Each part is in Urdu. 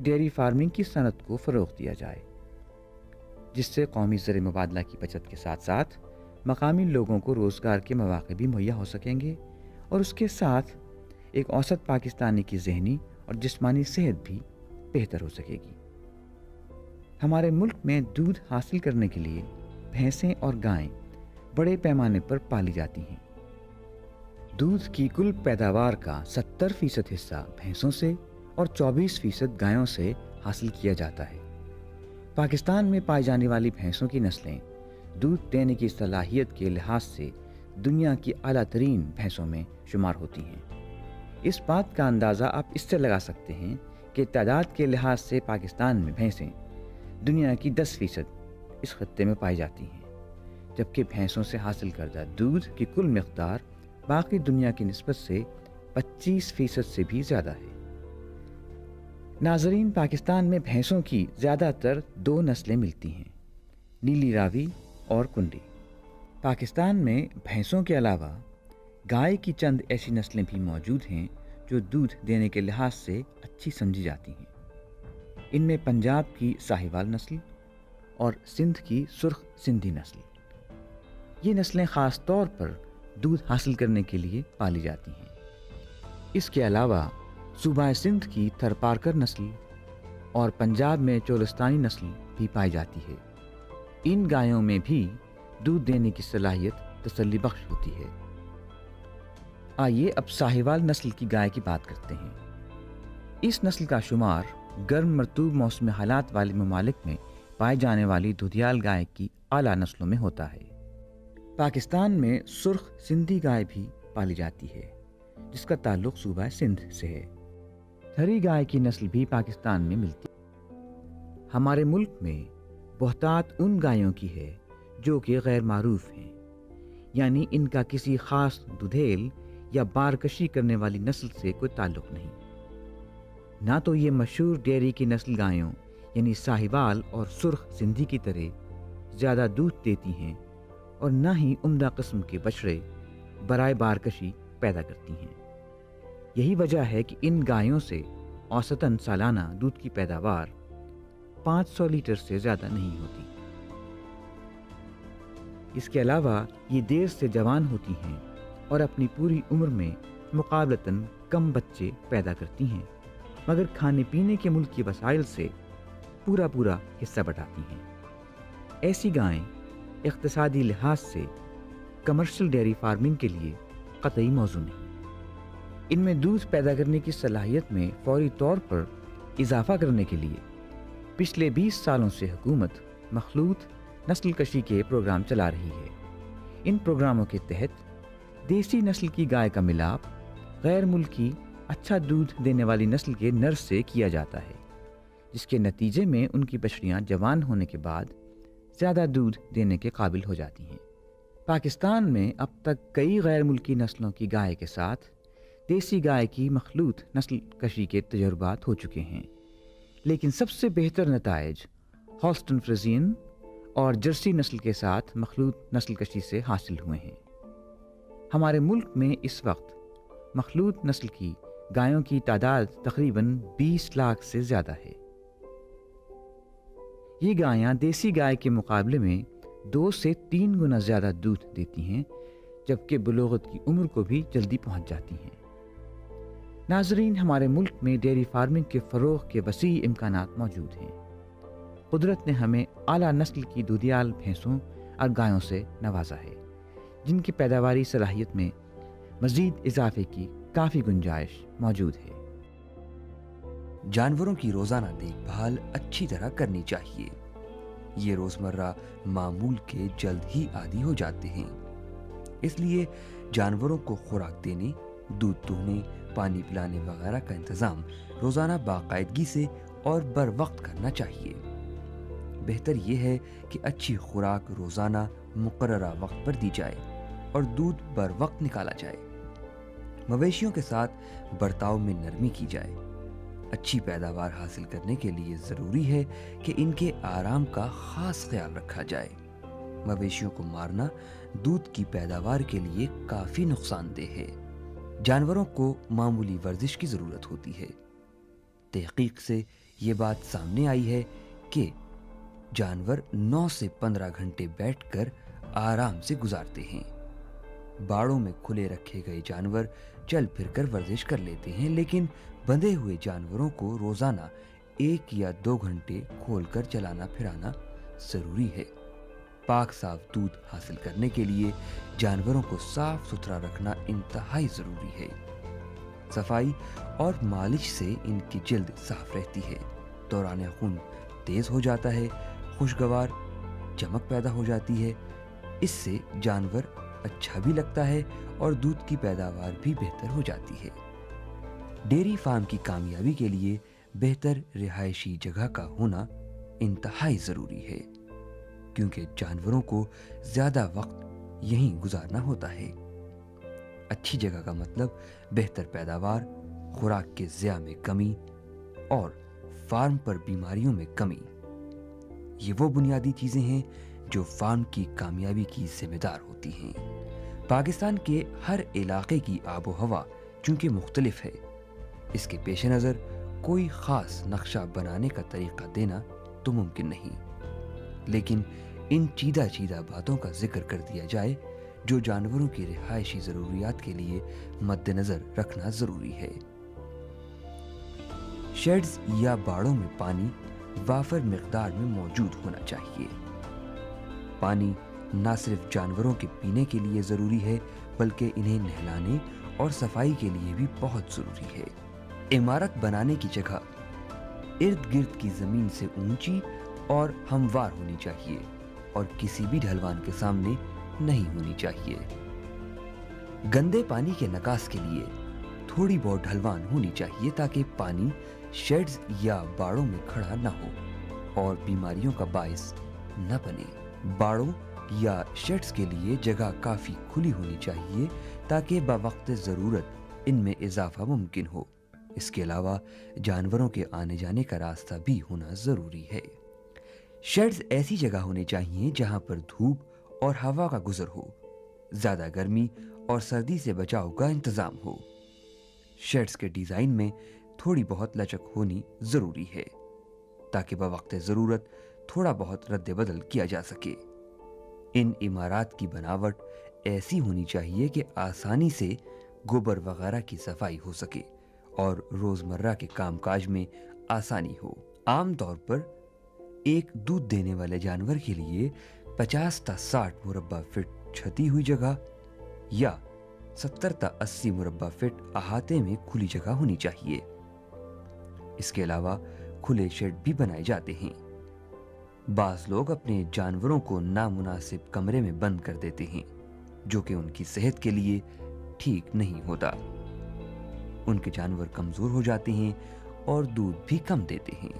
ڈیری فارمنگ کی صنعت کو فروغ دیا جائے، جس سے قومی زر مبادلہ کی بچت کے ساتھ ساتھ مقامی لوگوں کو روزگار کے مواقع بھی مہیا ہو سکیں گے، اور اس کے ساتھ ایک اوسط پاکستانی کی ذہنی اور جسمانی صحت بھی بہتر ہو سکے گی۔ ہمارے ملک میں دودھ حاصل کرنے کے لیے بھینسیں اور گائیں بڑے پیمانے پر پالی جاتی ہیں۔ دودھ کی کل پیداوار کا 70% حصہ بھینسوں سے اور 24% گایوں سے حاصل کیا جاتا ہے۔ پاکستان میں پائی جانے والی بھینسوں کی نسلیں دودھ دینے کی صلاحیت کے لحاظ سے دنیا کی اعلیٰ ترین بھینسوں میں شمار ہوتی ہیں۔ اس بات کا اندازہ آپ اس سے لگا سکتے ہیں کہ تعداد کے لحاظ سے پاکستان میں بھینسیں دنیا کی 10% اس خطے میں پائی جاتی ہیں، جبکہ بھینسوں سے حاصل کردہ دودھ کی کل مقدار باقی دنیا کی نسبت سے 25% سے بھی زیادہ ہے۔ ناظرین، پاکستان میں بھینسوں کی زیادہ تر 2 نسلیں ملتی ہیں، نیلی راوی اور کنڈی۔ پاکستان میں بھینسوں کے علاوہ گائے کی چند ایسی نسلیں بھی موجود ہیں جو دودھ دینے کے لحاظ سے اچھی سمجھی جاتی ہیں۔ ان میں پنجاب کی ساہیوال نسل اور سندھ کی سرخ سندھی نسل، یہ نسلیں خاص طور پر دودھ حاصل کرنے کے لیے پالی جاتی ہیں۔ اس کے علاوہ صوبہ سندھ کی تھرپارکر نسل اور پنجاب میں چولستانی نسل بھی پائی جاتی ہے۔ ان گایوں میں بھی دودھ دینے کی صلاحیت تسلی بخش ہوتی ہے۔ آئیے اب ساہیوال نسل کی گائے کی بات کرتے ہیں۔ اس نسل کا شمار گرم مرطوب موسم حالات والے ممالک میں پائے جانے والی دودھیال گائے کی اعلیٰ نسلوں میں ہوتا ہے۔ پاکستان میں سرخ سندھی گائے بھی پالی جاتی ہے، جس کا تعلق صوبہ سندھ سے ہے۔ تھری گائے کی نسل بھی پاکستان میں ملتی ہے۔ ہمارے ملک میں بہتات ان گایوں کی ہے جو کہ غیر معروف ہیں، یعنی ان کا کسی خاص دودھیل یا بارکشی کرنے والی نسل سے کوئی تعلق نہیں۔ نہ تو یہ مشہور ڈیری کی نسل گایوں یعنی ساہیوال اور سرخ سندھی کی طرح زیادہ دودھ دیتی ہیں، اور نہ ہی عمدہ قسم کے بچڑے برائے بارکشی پیدا کرتی ہیں۔ یہی وجہ ہے کہ ان گایوں سے اوسطاً سالانہ دودھ کی پیداوار 500 لیٹر سے زیادہ نہیں ہوتی۔ اس کے علاوہ یہ دیر سے جوان ہوتی ہیں اور اپنی پوری عمر میں مقابلتاً کم بچے پیدا کرتی ہیں، مگر کھانے پینے کے ملکی وسائل سے پورا حصہ بٹاتی ہیں۔ ایسی گائیں اقتصادی لحاظ سے کمرشل ڈیری فارمنگ کے لیے قطعی موزوں نہیں۔ ان میں دودھ پیدا کرنے کی صلاحیت میں فوری طور پر اضافہ کرنے کے لیے پچھلے 20 سالوں سے حکومت مخلوط نسل کشی کے پروگرام چلا رہی ہے۔ ان پروگراموں کے تحت دیسی نسل کی گائے کا ملاپ غیر ملکی اچھا دودھ دینے والی نسل کے نر سے کیا جاتا ہے، جس کے نتیجے میں ان کی بچڑیاں جوان ہونے کے بعد زیادہ دودھ دینے کے قابل ہو جاتی ہیں۔ پاکستان میں اب تک کئی غیر ملکی نسلوں کی گائے کے ساتھ دیسی گائے کی مخلوط نسل کشی کے تجربات ہو چکے ہیں، لیکن سب سے بہتر نتائج ہالسٹن فریزین اور جرسی نسل کے ساتھ مخلوط نسل کشی سے حاصل ہوئے ہیں۔ ہمارے ملک میں اس وقت مخلوط نسل کی گایوں کی تعداد تقریباً 20 لاکھ سے زیادہ ہے۔ یہ گایاں دیسی گائے کے مقابلے میں 2 سے 3 گنا زیادہ دودھ دیتی ہیں، جبکہ بلوغت کی عمر کو بھی جلدی پہنچ جاتی ہیں۔ ناظرین، ہمارے ملک میں ڈیری فارمنگ کے فروغ کے وسیع امکانات موجود ہیں۔ قدرت نے ہمیں اعلیٰ نسل کی دودھیال بھینسوں اور گایوں سے نوازا ہے، جن کی پیداواری صلاحیت میں مزید اضافے کی کافی گنجائش موجود ہے۔ جانوروں کی روزانہ دیکھ بھال اچھی طرح کرنی چاہیے۔ یہ روزمرہ معمول کے جلد ہی عادی ہو جاتے ہیں، اس لیے جانوروں کو خوراک دینے، دودھ دوہنے، پانی پلانے وغیرہ کا انتظام روزانہ باقاعدگی سے اور بر وقت کرنا چاہیے۔ بہتر یہ ہے کہ اچھی خوراک روزانہ مقررہ وقت پر دی جائے اور دودھ بر وقت نکالا جائے۔ مویشیوں کے ساتھ برتاؤ میں نرمی کی جائے۔ اچھی پیداوار حاصل کرنے کے لیے ضروری ہے کہ ان کے آرام کا خاص خیال رکھا جائے۔ مویشیوں کو مارنا دودھ کی پیداوار کے لیے کافی نقصان دہ ہے۔ جانوروں کو معمولی ورزش کی ضرورت ہوتی ہے۔ تحقیق سے یہ بات سامنے آئی ہے کہ جانور 9 سے 15 گھنٹے بیٹھ کر آرام سے گزارتے ہیں۔ باڑوں میں کھلے رکھے گئے جانور چل پھر کر ورزش کر لیتے ہیں، لیکن بندھے ہوئے جانوروں کو روزانہ 1 یا 2 گھنٹے کھول کر چلانا پھرانا ضروری ہے۔ پاک صاف دودھ حاصل کرنے کے لیے جانوروں کو صاف ستھرا رکھنا انتہائی ضروری ہے۔ صفائی اور مالش سے ان کی جلد صاف رہتی ہے، دوران خون تیز ہو جاتا ہے، خوشگوار چمک پیدا ہو جاتی ہے۔ اس سے جانور اچھا بھی لگتا ہے اور دودھ کی پیداوار بھی بہتر ہو جاتی ہے۔ ڈیری فارم کی کامیابی کے لیے بہتر رہائشی جگہ کا ہونا انتہائی ضروری ہے، کیونکہ جانوروں کو زیادہ وقت یہیں گزارنا ہوتا ہے۔ اچھی جگہ کا مطلب بہتر پیداوار، خوراک کے ضیاع میں کمی اور فارم پر بیماریوں میں کمی۔ یہ وہ بنیادی چیزیں ہیں جو فارم کی کامیابی کی ذمہ دار ہوتی ہیں۔ پاکستان کے ہر علاقے کی آب و ہوا چونکہ مختلف ہے، اس کے پیش نظر کوئی خاص نقشہ بنانے کا طریقہ دینا تو ممکن نہیں، لیکن ان چیدہ باتوں کا ذکر کر دیا جائے جو جانوروں کی رہائشی ضروریات کے لیے مد نظر رکھنا ضروری ہے۔ شیڈز یا باڑوں میں پانی وافر مقدار میں موجود ہونا چاہیے۔ پانی نہ صرف جانوروں کے پینے کے لیے ضروری ہے، بلکہ انہیں نہلانے اور صفائی کے لیے بھی بہت ضروری ہے۔ عمارت بنانے کی جگہ ارد گرد کی زمین سے اونچی اور ہموار ہونی چاہیے اور کسی بھی ڈھلوان کے سامنے نہیں ہونی چاہیے۔ گندے پانی کے نکاس کے لیے تھوڑی بہت ڈھلوان ہونی چاہیے تاکہ پانی شیڈز یا باڑوں میں کھڑا نہ ہو اور بیماریوں کا باعث نہ بنے۔ باڑوں یا شیڈز کے لیے جگہ کافی کھلی ہونی چاہیے تاکہ بوقت ضرورت ان میں اضافہ ممکن ہو۔ اس کے علاوہ جانوروں کے آنے جانے کا راستہ بھی ہونا ضروری ہے۔ شیڈز ایسی جگہ ہونے چاہیے جہاں پر دھوپ اور ہوا کا گزر ہو، زیادہ گرمی اور سردی سے بچاؤ کا انتظام ہو۔ شیڈز کے ڈیزائن میں تھوڑی بہت لچک ہونی ضروری ہے تاکہ بوقت ضرورت تھوڑا بہت رد بدل کیا جا سکے۔ ان عمارات کی بناوٹ ایسی ہونی چاہیے کہ آسانی سے گوبر وغیرہ کی صفائی ہو سکے اور روزمرہ کے کام کاج میں آسانی ہو۔ عام طور پر ایک دودھ دینے والے جانور کے لیے 50 تا 60 مربع فٹ چھتی ہوئی جگہ یا 70 تا 80 مربع فٹ احاطے میں کھلی جگہ ہونی چاہیے۔ اس کے علاوہ کھلے شیڈ بھی بنائے جاتے ہیں۔ بعض لوگ اپنے جانوروں کو نامناسب کمرے میں بند کر دیتے ہیں، جو کہ ان کی صحت کے لیے ٹھیک نہیں ہوتا۔ ان کے جانور کمزور ہو جاتے ہیں اور دودھ بھی کم دیتے ہیں۔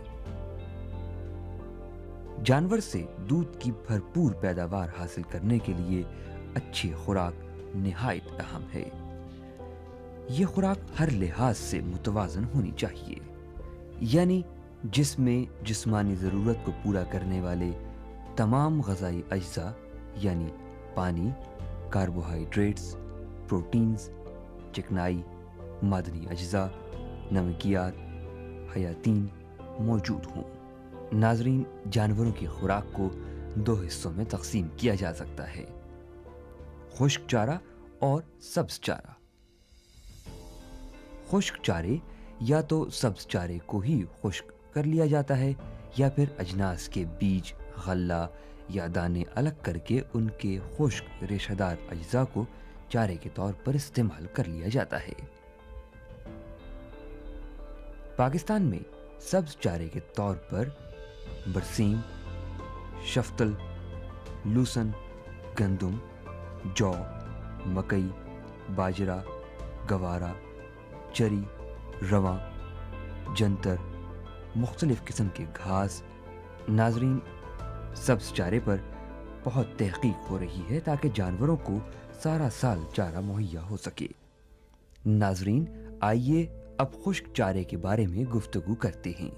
جانور سے دودھ کی بھرپور پیداوار حاصل کرنے کے لیے اچھی خوراک نہایت اہم ہے۔ یہ خوراک ہر لحاظ سے متوازن ہونی چاہیے، یعنی جس میں جسمانی ضرورت کو پورا کرنے والے تمام غذائی اجزاء یعنی پانی، کاربوہائیڈریٹس، پروٹینز، چکنائی، معدنی اجزاء، نمکیات، حیاتین موجود ہوں۔ ناظرین، جانوروں کی خوراک کو 2 حصوں میں تقسیم کیا جا سکتا ہے: خشک چارہ اور سبز چارہ۔ خشک چارے یا تو سبز چارے کو ہی خشک کر لیا جاتا ہے یا پھر اجناس کے بیج، غلہ یا دانے الگ کر کے ان کے خشک ریشہ دار اجزاء کو چارے کے طور پر استعمال کر لیا جاتا ہے۔ پاکستان میں سبز چارے کے طور پر برسیم، شفتل، لوسن، گندم، جو، مکئی، باجرہ، گوارا، چری، رواں، جنتر، مختلف قسم کے گھاس۔ ناظرین، سبز چارے پر بہت تحقیق ہو رہی ہے تاکہ جانوروں کو سارا سال چارہ مہیا ہو سکے۔ ناظرین، آئیے اب خشک چارے کے بارے میں گفتگو کرتے ہیں۔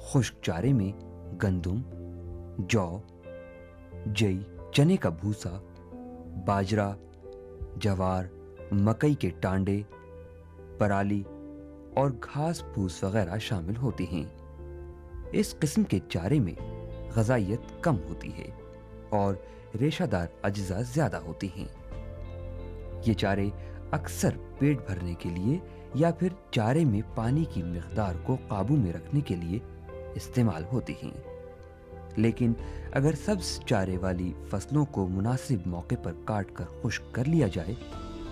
خشک چارے میں گندم، جو، جئی، چنے کا بھوسا، باجرہ، جوار، مکئی کے ٹانڈے، پرالی اور گھاس پھوس وغیرہ شامل ہوتے ہیں۔ اس قسم کے چارے میں غذائیت کم ہوتی ہے اور ریشہ دار اجزاء زیادہ ہوتے ہیں۔ یہ چارے اکثر پیٹ بھرنے کے لیے یا پھر چارے میں پانی کی مقدار کو قابو میں رکھنے کے لیے استعمال ہوتے ہیں، لیکن اگر سبز چارے والی فصلوں کو مناسب موقع پر کاٹ کر خشک کر لیا جائے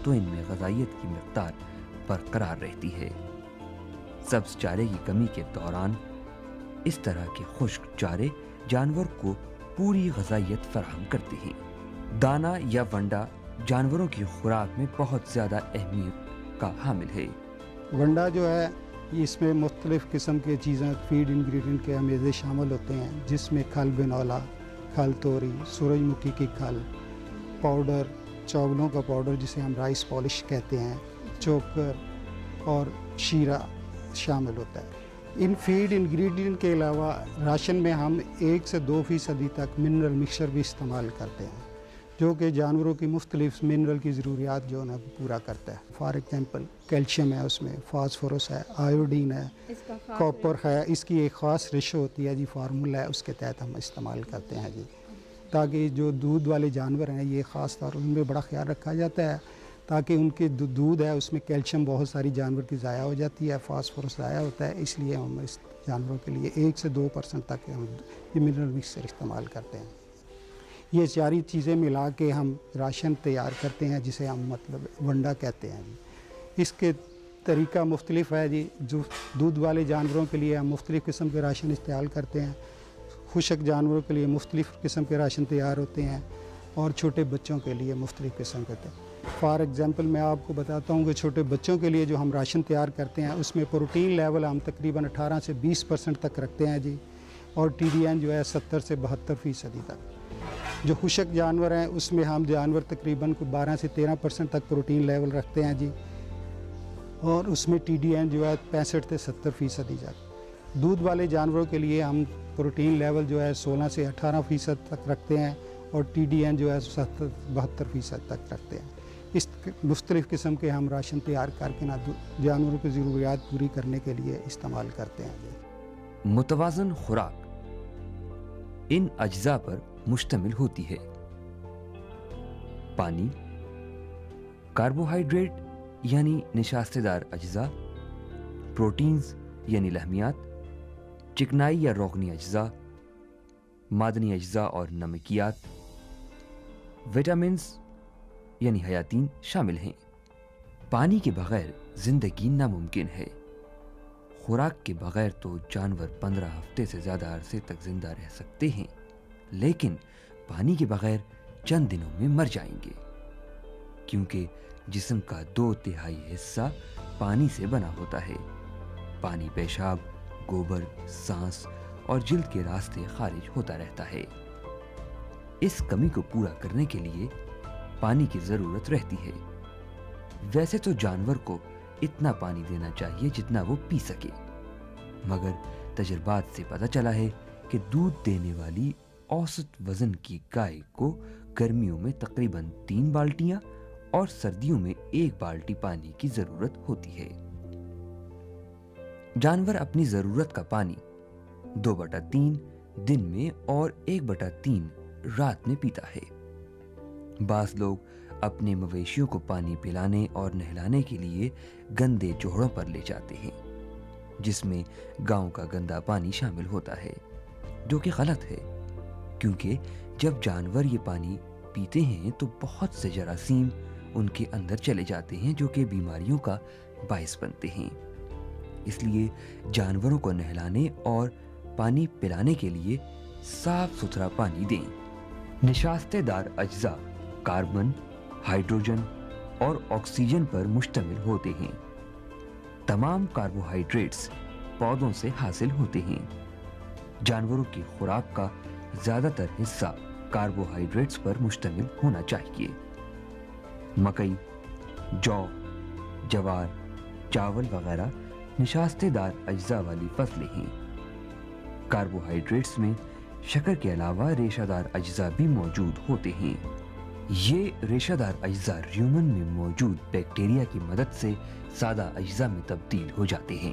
تو ان میں غذائیت کی مقدار برقرار رہتی ہے۔ سبز چارے کی کمی کے دوران اس طرح کے خشک چارے جانور کو پوری غذائیت فراہم کرتے ہیں۔ دانہ یا ونڈا جانوروں کی خوراک میں بہت زیادہ اہمیت کا حامل ہے۔ ونڈا جو ہے اس میں مختلف قسم کے چیزیں فیڈ انگریڈینٹ کے امیزے شامل ہوتے ہیں، جس میں کھل بنولا، کھل توری، سورج مکھی کی کھل، پاؤڈر، چاولوں کا پاؤڈر جسے ہم رائس پالش کہتے ہیں، چوکر اور شیرہ شامل ہوتا ہے۔ ان فیڈ انگریڈینٹ کے علاوہ راشن میں ہم 1 سے 2% تک منرل مکسچر بھی استعمال کرتے ہیں، جو کہ جانوروں کی مختلف منرل کی ضروریات جو ہے پورا کرتا ہے۔ فار ایگزامپل کیلشیم ہے، اس میں فاسفورس ہے، آیوڈین ہے، کاپر ہے۔ اس کی ایک خاص ریشو ہوتی ہے جی، فارمولا ہے، اس کے تحت ہم استعمال کرتے ہیں جی، تاکہ جو دودھ والے جانور ہیں یہ خاص طور ان میں بڑا خیال رکھا جاتا ہے تاکہ ان کے دودھ ہے اس میں کیلشیم بہت ساری جانور کی ضائع ہو جاتی ہے، فاسفورس ضائع ہوتا ہے، اس لیے ہم اس جانوروں کے لیے 1 سے 2% تک ہم یہ منرل مکسچر استعمال کرتے ہیں۔ یہ ساری چیزیں ملا کے ہم راشن تیار کرتے ہیں جسے ہم ونڈا کہتے ہیں جی۔ اس کے طریقہ مختلف ہے جی، جو دودھ والے جانوروں کے لیے ہم مختلف قسم کے راشن استعمال کرتے ہیں، خشک جانوروں کے لیے مختلف قسم کے راشن تیار ہوتے ہیں اور چھوٹے بچوں کے لیے مختلف قسم کے ہوتے ہیں۔ فار ایگزامپل میں آپ کو بتاتا ہوں کہ چھوٹے بچوں کے لیے جو ہم راشن تیار کرتے ہیں اس میں پروٹین لیول ہم تقریباً 18 سے 20% تک رکھتے ہیں جی، اور ٹی ڈی این جو ہے 70 سے 72% تک۔ جو خشک جانور ہیں اس میں ہم جانور تقریباً 12 سے 13% تک پروٹین لیول رکھتے ہیں جی، اور اس میں ٹی ڈی این جو ہے 65 سے 70% تک۔ دودھ والے جانوروں کے لیے ہم پروٹین لیول جو ہے 16 سے 18% تک رکھتے ہیں اور ٹی ڈی این جو ہے 72% تک رکھتے ہیں۔ اس مختلف قسم کے ہم راشن تیار کر کے جانوروں کی ضروریات پوری کرنے کے لیے استعمال کرتے ہیں۔ متوازن خوراک ان اجزاء پر مشتمل ہوتی ہے: پانی، کاربوہائیڈریٹ یعنی نشاستہ دار اجزاء، پروٹینز یعنی لحمیات، چکنائی یا روغنی اجزاء، معدنی اجزاء اور نمکیات، وٹامنز یعنی حیاتین شامل ہیں۔ پانی کے بغیر زندگی ناممکن ہے۔ خوراک کے بغیر تو جانور 15 ہفتے سے زیادہ عرصے تک زندہ رہ سکتے ہیں، لیکن پانی کے بغیر چند دنوں میں مر جائیں گے، کیونکہ جسم کا 2/3 حصہ پانی سے بنا ہوتا ہے۔ پانی پیشاب، گوبر، سانس اور جلد کے راستے خارج ہوتا رہتا ہے۔ اس کمی کو پورا کرنے کے لیے پانی کی ضرورت رہتی ہے۔ ویسے تو جانور کو اتنا پانی دینا چاہیے جتنا وہ پی سکے، مگر تجربات سے پتہ چلا ہے کہ دودھ دینے والی اوسط وزن کی گائے کو گرمیوں میں تقریباً 3 بالٹیاں اور سردیوں میں 1 بالٹی پانی کی ضرورت ہوتی ہے۔ جانور اپنی ضرورت کا پانی 2/3 دن میں اور 1/3 رات میں پیتا ہے۔ بعض لوگ اپنے مویشیوں کو پانی پلانے اور نہلانے کے لیے گندے جوہڑوں پر لے جاتے ہیں، جس میں گاؤں کا گندا پانی شامل ہوتا ہے، جو کہ غلط ہے، کیونکہ جب جانور یہ پانی پیتے ہیں تو بہت سے جراثیم ان کے اندر چلے جاتے ہیں جو کہ بیماریوں کا باعث بنتے ہیں۔ اس لیے جانوروں کو نہلانے اور پانی پلانے کے لیے صاف ستھرا پانی دیں۔ نشاستہ دار اجزاء کاربن، ہائیڈروجن اور آکسیجن پر مشتمل ہوتے ہیں۔ تمام کاربوہائیڈریٹس پودوں سے حاصل ہوتے ہیں۔ جانوروں کی خوراک کا زیادہ تر حصہ کاربوہائیڈریٹس پر مشتمل ہونا چاہیے۔ مکئی، جو، جوار، چاول وغیرہ نشاستہ دار اجزاء والی فصلیں ہیں۔ کاربوہائیڈریٹس میں شکر کے علاوہ ریشہ دار اجزاء بھی موجود ہوتے ہیں۔ یہ ریشہ دار اجزاء ریومن میں موجود بیکٹیریا کی مدد سے سادہ اجزاء میں تبدیل ہو جاتے ہیں۔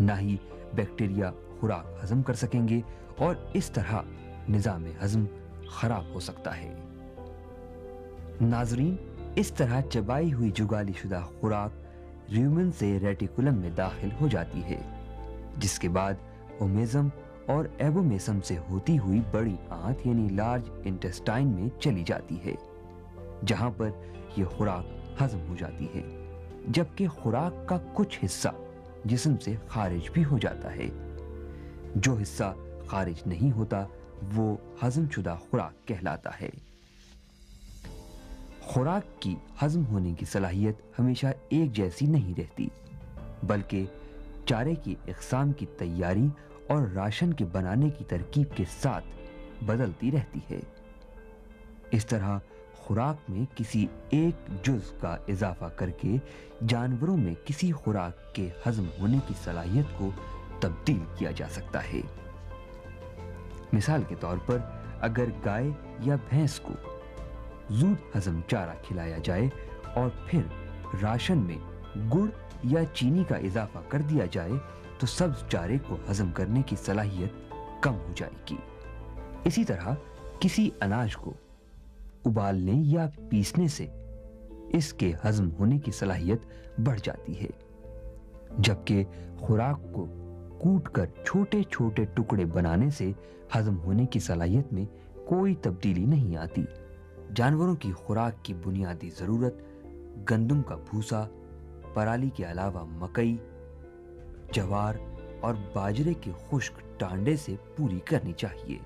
نہ ہی بیکٹیریا خوراک ہضم کر سکیں گے اور اس طرح نظام ہضم خراب ہو سکتا ہے۔ ناظرین، اس طرح چبائی ہوئی جگالی شدہ خوراک ریومن سے ریٹیکولم میں داخل ہو جاتی ہے، جس کے بعد اومیزم اور ایبومیسم سے ہوتی ہوئی بڑی آنت یعنی لارج انٹسٹائن میں چلی جاتی ہے، جہاں پر یہ خوراک ہضم ہو جاتی ہے، جبکہ خوراک کا کچھ حصہ جسم سے خارج بھی ہو جاتا ہے۔ جو حصہ خارج نہیں ہوتا وہ ہضم شدہ خوراک کہلاتا ہے۔ خوراک کی ہضم ہونے کی صلاحیت ہمیشہ ایک جیسی نہیں رہتی، بلکہ چارے کی اقسام کی تیاری اور راشن کے بنانے کی ترکیب کے ساتھ بدلتی رہتی ہے۔ اس طرح خوراک میں کسی ایک جز کا اضافہ کر کے جانوروں میں کسی خوراک کے ہضم ہونے کی صلاحیت کو تبدیل کیا جا سکتا ہے۔ مثال کے طور پر اگر گائے یا بھینس کو زود ہضم چارہ کھلایا جائے اور پھر راشن میں گڑ یا چینی کا اضافہ کر دیا جائے تو سبز چارے کو ہضم کرنے کی صلاحیت کم ہو جائے گی۔ اسی طرح کسی اناج کو ابالنے یا پیسنے سے اس کے ہضم ہونے کی صلاحیت بڑھ جاتی ہے، جبکہ خوراک کو کوٹ کر چھوٹے چھوٹے ٹکڑے بنانے سے ہضم ہونے کی صلاحیت میں کوئی تبدیلی نہیں آتی۔ جانوروں کی خوراک کی بنیادی ضرورت گندم کا بھوسا، پرالی کے علاوہ مکئی، جوار اور باجرے کے خشک ٹانڈے سے پوری کرنی چاہیے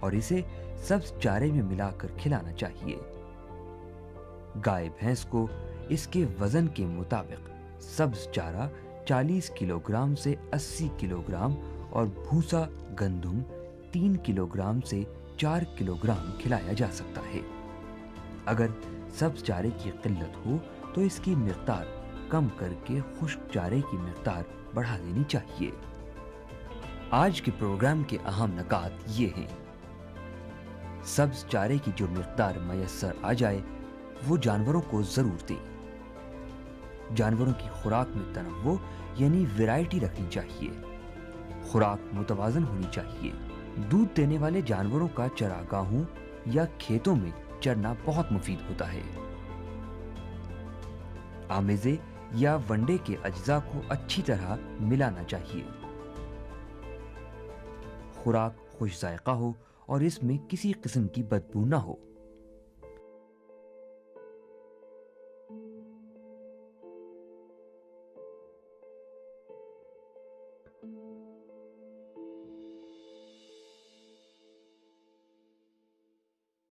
اور اسے سبز چارے میں ملا کر کھلانا چاہیے۔ گائے بھینس کو اس کے وزن کے مطابق سبز چارہ 40 کلو گرام سے 80 کلو گرام اور بھوسا گندم 3 کلو گرام سے 4 کلو گرام کھلایا جا سکتا ہے۔ اگر سبز چارے کی قلت ہو تو اس کی مقدار کم کر کے خشک چارے کی مقدار بڑھا دینی چاہیے۔ آج کے پروگرام کے اہم نکات یہ ہیں: سبز چارے کی جو مقدار میسر آ جائے وہ جانوروں کو ضرور دیں۔ جانوروں کی خوراک میں تنوع یعنی ویرائٹی رکھنی چاہیے۔ خوراک متوازن ہونی چاہیے۔ دودھ دینے والے جانوروں کا چراگاہوں یا کھیتوں میں چرنا بہت مفید ہوتا ہے۔ آمیزے یا ونڈے کے اجزاء کو اچھی طرح ملانا چاہیے۔ خوراک خوش ذائقہ ہو اور اس میں کسی قسم کی بدبو نہ ہو۔